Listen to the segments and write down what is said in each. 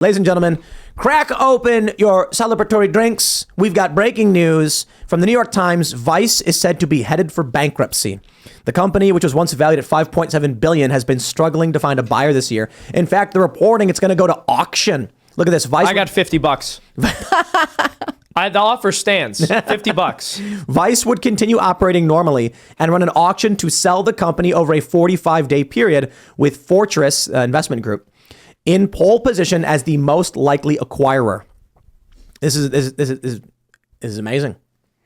Ladies and gentlemen, crack open your celebratory drinks. We've got breaking news from the New York Times. Vice is said to be headed for bankruptcy. The company, which was once valued at $5.7 billion, has been struggling to find a buyer this year. In fact, they're reporting it's going to go to auction. Look at this. Vice. I got $50. The offer stands. $50. Vice would continue operating normally and run an auction to sell the company over a 45-day period, with Fortress Investment Group in pole position as the most likely acquirer. This is amazing.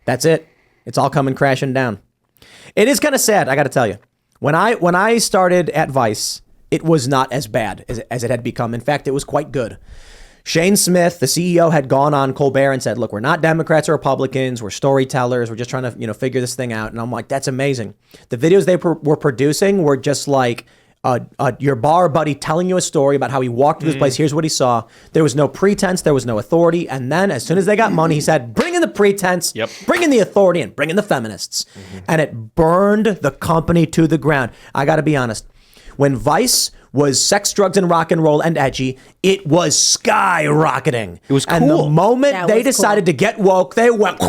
That's it. It's all coming crashing down. It is kind of sad, I got to tell you. When I started at Vice, it was not as bad as it had become. In fact, it was quite good. Shane Smith, the CEO, had gone on Colbert and said, look, we're not Democrats or Republicans. We're storytellers. We're just trying to, figure this thing out. And I'm like, that's amazing. The videos they were producing were just like your bar buddy telling you a story about how he walked to this place. Here's what he saw. There was no pretense. There was no authority. And then as soon as they got money, he said, bring in the pretense, bring in the authority, and bring in the feminists. And it burned the company to the ground. I got to be honest. When Vice was sex, drugs, and rock and roll and edgy, it was skyrocketing. It was cool. And the moment they decided to get woke, they went...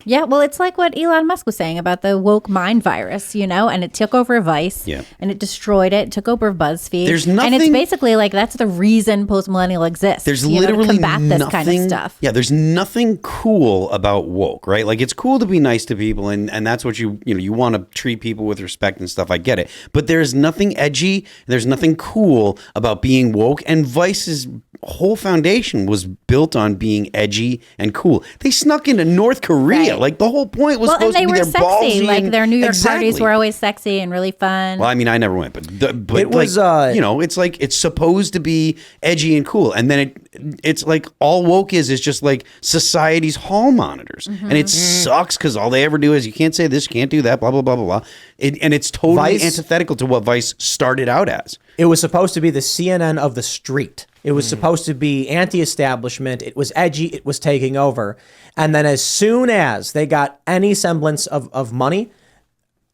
Yeah, well, it's like what Elon Musk was saying about the woke mind virus, and it took over Vice, and it destroyed it, took over BuzzFeed. There's nothing, and it's basically like that's the reason post-millennial exists. There's literally to combat nothing, this kind of stuff. Yeah, there's nothing cool about woke, right? Like, it's cool to be nice to people, and that's what you want to treat people with respect and stuff. I get it. But there's nothing edgy, there's nothing cool about being woke, and Vice's whole foundation was built on being edgy and cool. They snuck into North Korea. Right. Like, the whole point was supposed to be their ballsy. Like, their New York parties were always sexy and really fun. Well, I mean, I never went, but it was, it's like, it's supposed to be edgy and cool. And then it's like all woke is just like society's hall monitors. And it sucks because all they ever do is you can't say this, you can't do that, blah, blah, blah, blah, blah. And it's totally antithetical to what Vice started out as. It was supposed to be the CNN of the street. It was supposed to be anti-establishment. It was edgy. It was taking over. And then as soon as they got any semblance of money,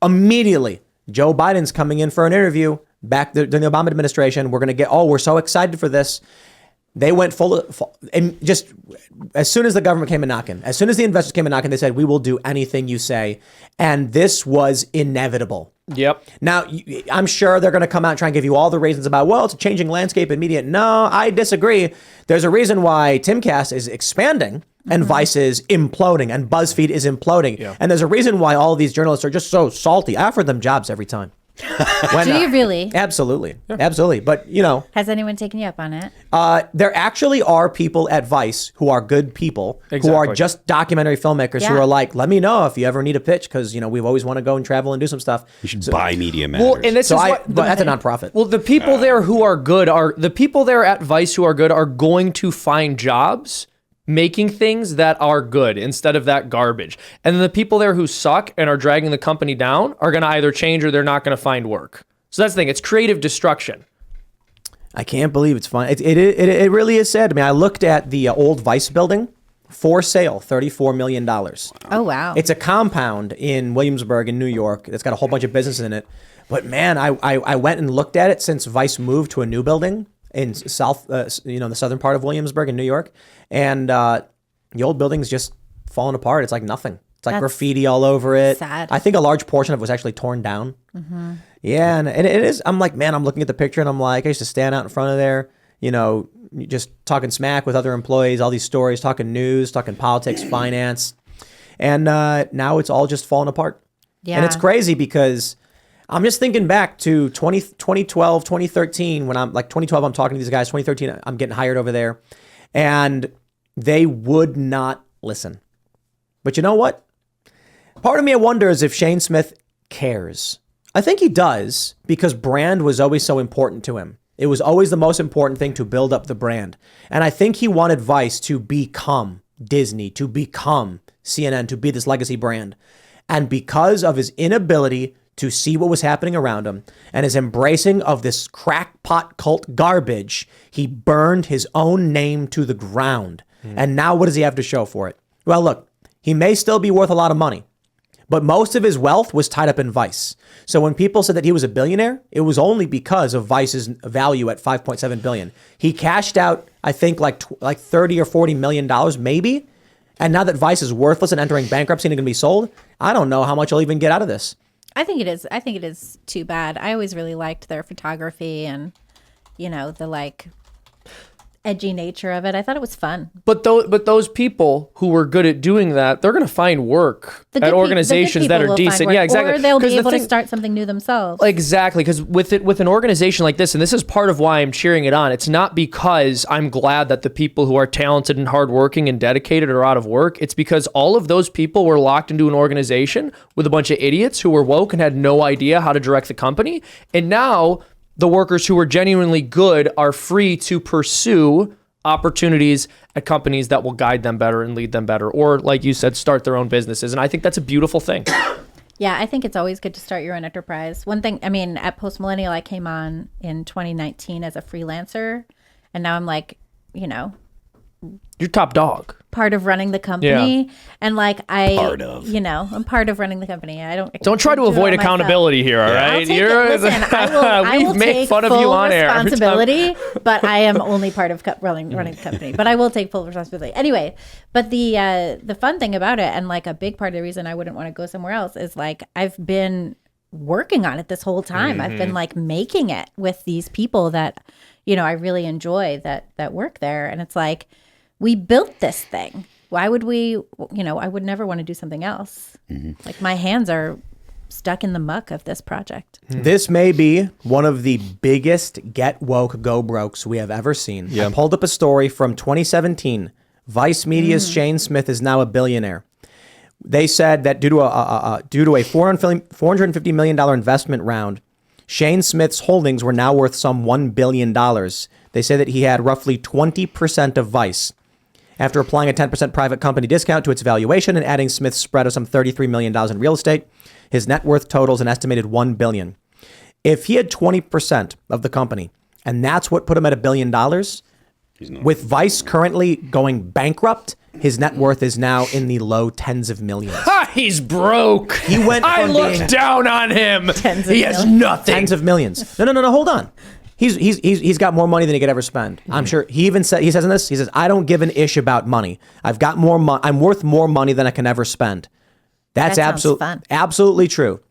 immediately Joe Biden's coming in for an interview back during the Obama administration. We're going to get, we're so excited for this. They went full and just as soon as the government came a knocking, as soon as the investors came a knocking, they said, we will do anything you say. And this was inevitable. Yep. Now, I'm sure they're going to come out and try and give you all the reasons about, well, it's a changing landscape in media. No, I disagree. There's a reason why Timcast is expanding and Vice is imploding and BuzzFeed is imploding. Yeah. And there's a reason why all of these journalists are just so salty. I offer them jobs every time. Do you really? Absolutely. Yeah. Absolutely. But, has anyone taken you up on it? There actually are people at Vice who are good people, who are just documentary filmmakers who are like, let me know if you ever need a pitch because, we've always want to go and travel and do some stuff. You should buy Media Matters. Well, and this that's a nonprofit. Well, the people there who are good the people there at Vice who are good are going to find jobs making things that are good instead of that garbage. And then the people there who suck and are dragging the company down are going to either change or they're not going to find work. So that's the thing. It's creative destruction. I can't believe it's fun. It really is sad to me. I looked at the old Vice building for sale, $34 million. Oh, wow. It's a compound in Williamsburg in New York. It's got a whole bunch of businesses in it. But man, I went and looked at it since Vice moved to a new building in the southern part of Williamsburg in New York. And the old building's just falling apart. It's like nothing. It's like graffiti all over it. Sad. I think a large portion of it was actually torn down. Yeah, and it is. I'm like, man, I'm looking at the picture and I'm like, I used to stand out in front of there, just talking smack with other employees, all these stories, talking news, talking politics, finance. And now it's all just falling apart. Yeah. And it's crazy because I'm just thinking back to 2012, 2013, when I'm like 2012, I'm talking to these guys, 2013, I'm getting hired over there. And they would not listen. But you know what? Part of me wonders if Shane Smith cares. I think he does because brand was always so important to him. It was always the most important thing to build up the brand. And I think he wanted Vice to become Disney, to become CNN, to be this legacy brand. And because of his inability to see what was happening around him and his embracing of this crackpot cult garbage, he burned his own name to the ground. And now what does he have to show for it? Well, look, he may still be worth a lot of money, But most of his wealth was tied up in Vice. So when people said that he was a billionaire, it was only because of Vice's value at $5.7 billion. He cashed out, I think, like 30 or $40 million, maybe. And now that Vice is worthless and entering bankruptcy and going to be sold, I don't know how much he'll even get out of this. I think it is. I think it is too bad. I always really liked their photography and, the like edgy nature of it. I thought it was fun. But those people who were good at doing that, they're going to find work at organizations that are decent. Yeah, exactly. Or they'll be able to start something new themselves. Exactly, because with an organization like this, and this is part of why I'm cheering it on, it's not because I'm glad that the people who are talented and hardworking and dedicated are out of work. It's because all of those people were locked into an organization with a bunch of idiots who were woke and had no idea how to direct the company. And now the workers who are genuinely good are free to pursue opportunities at companies that will guide them better and lead them better, or like you said, start their own businesses. And I think that's a beautiful thing. Yeah, I think it's always good to start your own enterprise. One thing, at Post Millennial, I came on in 2019 as a freelancer, and now I'm like, You're top dog. Part of running the company. Yeah. And like I'm part of running the company. Don't try to avoid accountability here, all right? I will make take fun of you on air. Responsibility, but I am only part of running the company. But I will take full responsibility. Anyway, but the fun thing about it, and like a big part of the reason I wouldn't want to go somewhere else, is like I've been working on it this whole time. Mm-hmm. I've been like making it with these people that, I really enjoy that work there. And it's like, we built this thing. Why would we, I would never want to do something else. Mm-hmm. Like my hands are stuck in the muck of this project. This may be one of the biggest get woke go brokes we have ever seen. Yeah. I pulled up a story from 2017. Vice Media's Shane Smith is now a billionaire. They said that due to a $450 million investment round, Shane Smith's holdings were now worth some $1 billion. They say that he had roughly 20% of Vice. After applying a 10% private company discount to its valuation and adding Smith's spread of some $33 million in real estate, his net worth totals an estimated $1 billion. If he had 20% of the company, and that's what put him at $1 billion, with Vice currently going bankrupt, his net worth is now in the low tens of millions. Ha! He's broke. He went. I look down on him. He has nothing. Tens of millions. No. Hold on. He's got more money than he could ever spend. I'm sure he even said, he says in this, he says, I don't give an ish about money. I've got more money. I'm worth more money than I can ever spend. That's absolutely true.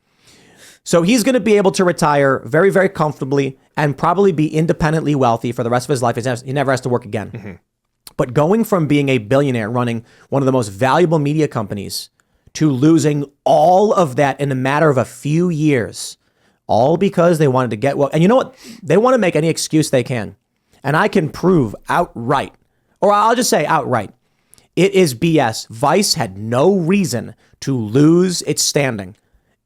So he's going to be able to retire very, very comfortably and probably be independently wealthy for the rest of his life. He never has to work again. Mm-hmm. But going from being a billionaire running one of the most valuable media companies to losing all of that in a matter of a few years, all because they wanted to get well. And you know what? They want to make any excuse they can. And I can prove outright, or I'll just say outright, it is BS. Vice had no reason to lose its standing.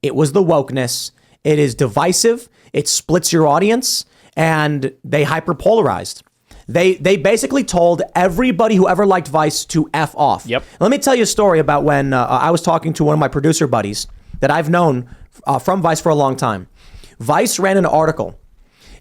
It was the wokeness. It is divisive. It splits your audience, and they hyperpolarized. They basically told everybody who ever liked Vice to F off. Yep. Let me tell you a story about when I was talking to one of my producer buddies that I've known from Vice for a long time. Vice ran an article,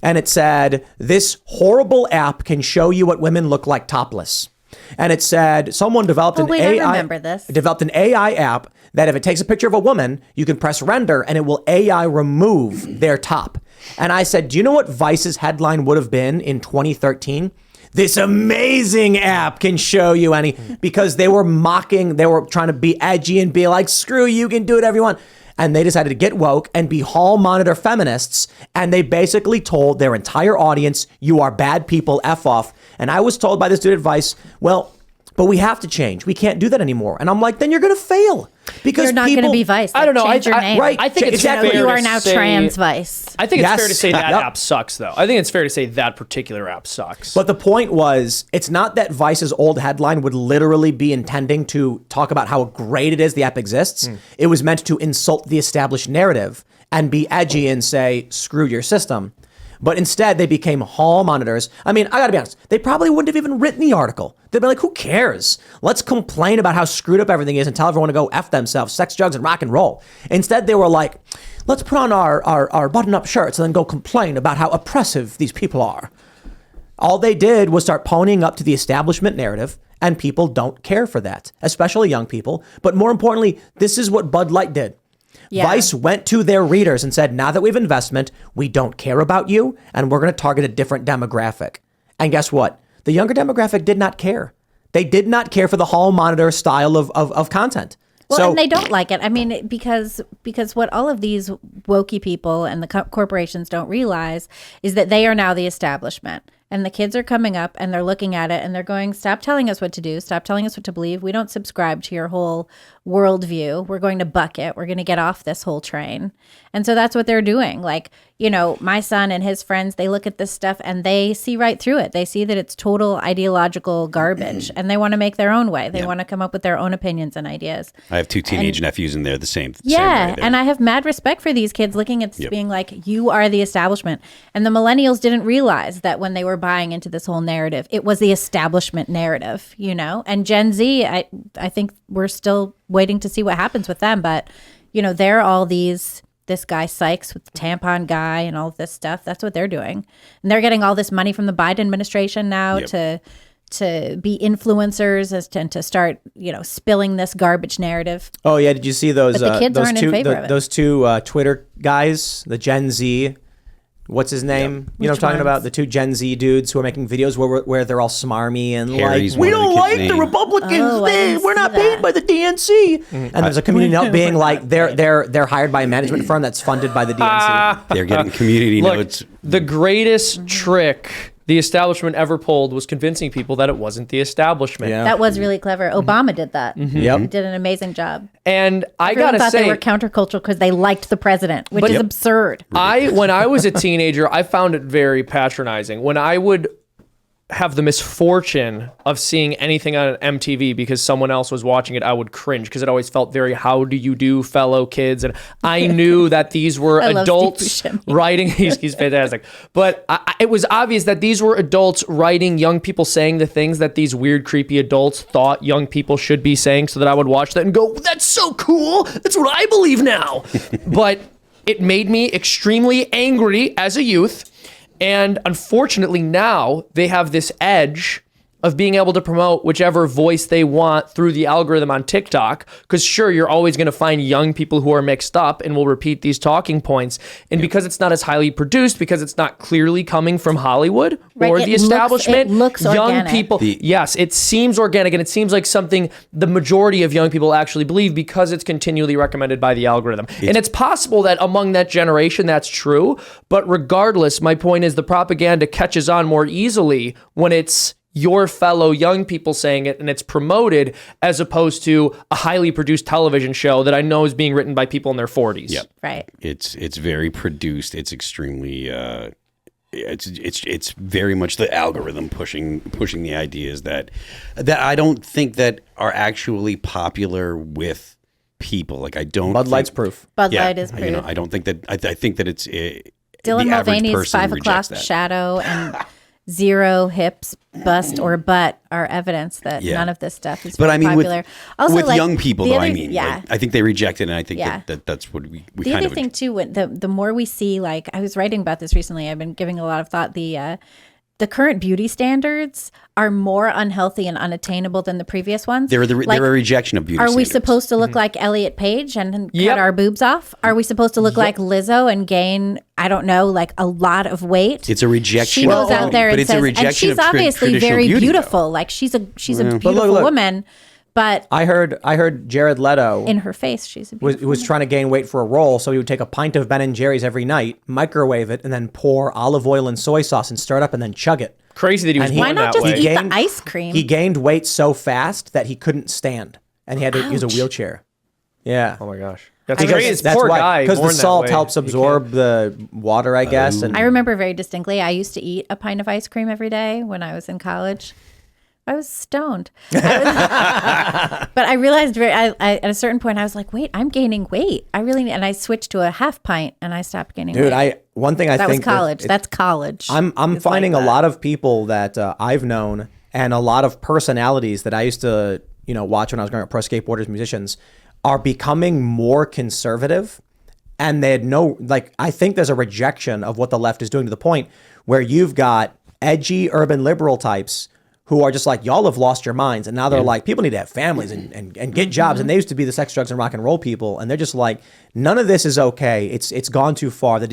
and it said, this horrible app can show you what women look like topless. And it said someone developed an AI app that if it takes a picture of a woman, you can press render and it will AI remove their top. And I said, do you know what Vice's headline would have been in 2013? This amazing app can show you any, because they were mocking, they were trying to be edgy and be like, screw you, can do whatever you want. And they decided to get woke and be hall monitor feminists. And they basically told their entire audience, you are bad people, F off. And I was told by this dude at Vice, well, but we have to change. We can't do that anymore. And I'm like, then you're going to fail. Because you're not going to be Vice. I don't know. Change your name. Right. I think it's fair you are to now say, trans Vice. I think it's fair to say that app sucks, though. I think it's fair to say that particular app sucks. But the point was, it's not that Vice's old headline would literally be intending to talk about how great it is the app exists. It was meant to insult the established narrative and be edgy and say, screw your system. But instead, they became hall monitors. I mean, I gotta be honest, they probably wouldn't have even written the article. They'd be like, who cares? Let's complain about how screwed up everything is and tell everyone to go F themselves, sex, drugs, and rock and roll. Instead, they were like, let's put on our button-up shirts and then go complain about how oppressive these people are. All they did was start ponying up to the establishment narrative, and people don't care for that, especially young people. But more importantly, this is what Bud Light did. Yeah. Vice went to their readers and said, now that we have investment, we don't care about you, and we're going to target a different demographic. And guess what? The younger demographic did not care. They did not care for the hall monitor style of content. Well, and they don't like it. I mean, because what all of these wokey people and the corporations don't realize is that they are now the establishment. And the kids are coming up and they're looking at it and they're going, stop telling us what to do. Stop telling us what to believe. We don't subscribe to your whole worldview. We're going to buck it. We're going to get off this whole train. And so that's what they're doing. Like, you know, my son and his friends, they look at this stuff and they see right through it. They see that it's total ideological garbage and they want to make their own way. They want to come up with their own opinions and ideas. I have 2 teenage nephews and they're the same. Yeah, Same way and I have mad respect for these kids looking at this being like, you are the establishment. And the millennials didn't realize that when they were buying into this whole narrative, it was the establishment narrative, you know? And Gen Z, I think we're still waiting to see what happens with them. But, you know, they're all this guy Sykes with the tampon guy and all of this stuff. That's what they're doing. And they're getting all this money from the Biden administration now to be influencers and to start, you know, spilling this garbage narrative. Oh yeah, did you see those? But the kids those aren't two, in favor of it. Those two Twitter guys, the Gen Z. What's his name? You know what I'm talking about? The 2 Gen Z dudes who are making videos where they're all smarmy and Harry's like, we one of the don't kids' like the name. Republicans. Oh, I didn't We're not see paid that. by the DNC. And there's a community note being like, they're hired by a management firm that's funded by the DNC. They're getting community Look, notes. the greatest trick the establishment ever pulled was convincing people that it wasn't the establishment. Yeah. That was really clever. Obama did that. Yep. He did an amazing job. And I Everyone gotta thought say, they were countercultural because they liked the president, which is absurd. when I was a teenager, I found it very patronizing. When I would have the misfortune of seeing anything on MTV because someone else was watching it, I would cringe because it always felt very, how do you do, fellow kids? And I knew that these were I love adults Steve Buscemi. writing, he's fantastic. But it was obvious that these were adults writing young people saying the things that these weird, creepy adults thought young people should be saying, so that I would watch that and go, that's so cool. That's what I believe now. But it made me extremely angry as a youth. And unfortunately now they have this edge of being able to promote whichever voice they want through the algorithm on TikTok. Because sure, you're always going to find young people who are mixed up and will repeat these talking points. And because it's not as highly produced, because it's not clearly coming from Hollywood or Right, the it looks- establishment, it looks young organic. people, yes, it seems organic and it seems like something the majority of young people actually believe because it's continually recommended by the algorithm. And it's possible that among that generation that's true, but regardless, my point is the propaganda catches on more easily when it's your fellow young people saying it and it's promoted as opposed to a highly produced television show that I know is being written by people in their 40s. Yep. Right. It's very produced. It's extremely it's very much the algorithm pushing the ideas that I don't think that are actually popular with people. Like I don't. Bud think- Light's proof. Bud Light is You proof. know, I don't think that. I think that it's Dylan the average Mulvaney's person 5 rejects o'clock that. shadow and 0 hips, bust, or butt are evidence that Yeah. none of this stuff is But very I mean, popular. Also, with like, young people, the though, other- I mean, yeah. like, I think they reject it, and I think Yeah. that's what we The kind other of thing too, when the more we see, like I was writing about this recently, I've been giving a lot of thought. The current beauty standards are more unhealthy and unattainable than the previous ones. they're Like, a rejection of beauty. Are we standards. supposed to look like Elliot Page and Yep. cut our boobs off? Are we supposed to look like Lizzo and gain, I don't know, like a lot of weight? It's a rejection. She of goes out there but and it's a says, and rejection she's of obviously traditional very beauty, though. beautiful. Like she's a beautiful look. woman, but I heard Jared Leto in her face, she's a beautiful was trying to gain weight for a role, so he would take a pint of Ben and Jerry's every night, microwave it, and then pour olive oil and soy sauce and stir it up and then chug it. Crazy that he was And he- born Why not that just way. eat gained- the ice cream? He gained weight so fast that he couldn't stand, and he had to use a wheelchair. Yeah. Oh my gosh. That's crazy. This That's poor why, guy. because the born that salt way. helps absorb the water, I guess. And I remember very distinctly, I used to eat a pint of ice cream every day when I was in college. I was stoned. But I realized at a certain point, I was like, wait, I'm gaining weight. I really need, and I switched to a half pint and I stopped gaining weight. dude, one thing I that think was college. That's college. I'm It's finding like a that. lot of people that I've known and a lot of personalities that I used to, watch when I was growing up, pro skateboarders, musicians, are becoming more conservative. And they had I think there's a rejection of what the left is doing to the point where you've got edgy urban liberal types who are just like, y'all have lost your minds. And now they're like, people need to have families and get jobs. And they used to be the sex, drugs, and rock and roll people. And they're just like, none of this is okay. It's gone too far. The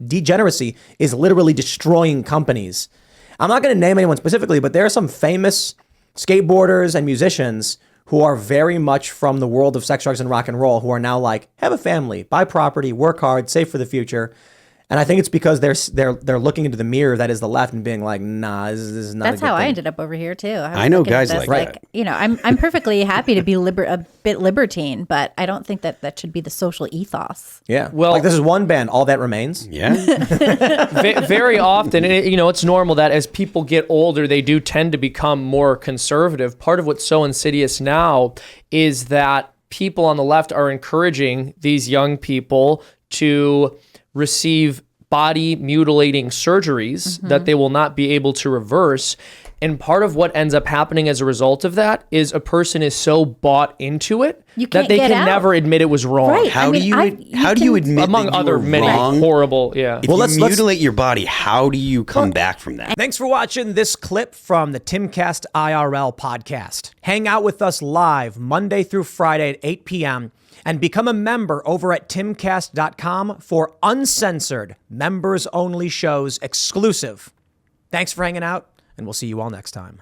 degeneracy is literally destroying companies. I'm not going to name anyone specifically, but there are some famous skateboarders and musicians who are very much from the world of sex, drugs, and rock and roll, who are now like, have a family, buy property, work hard, save for the future. And I think it's because they're looking into the mirror that is the left and being like, nah, this is not. That's a good how thing. I ended up over here too. I know guys like that. You know, I'm perfectly happy to be a bit libertine, but I don't think that should be the social ethos. Yeah. Well- like this is one band, All That Remains. Yeah. Very often, and it's normal that as people get older, they do tend to become more conservative. Part of what's so insidious now is that people on the left are encouraging these young people to receive body mutilating surgeries that they will not be able to reverse. And part of what ends up happening as a result of that is a person is so bought into it You that can't they get can out. never admit it was wrong. Right. How I do mean, you how do you admit Among that you other were many wrong? horrible, yeah. If Well, you let's- mutilate your body, how do you come back from that? Thanks for watching this clip from the Timcast IRL podcast. Hang out with us live Monday through Friday at 8 p.m. and become a member over at timcast.com for uncensored, members-only shows exclusive. Thanks for hanging out, and we'll see you all next time.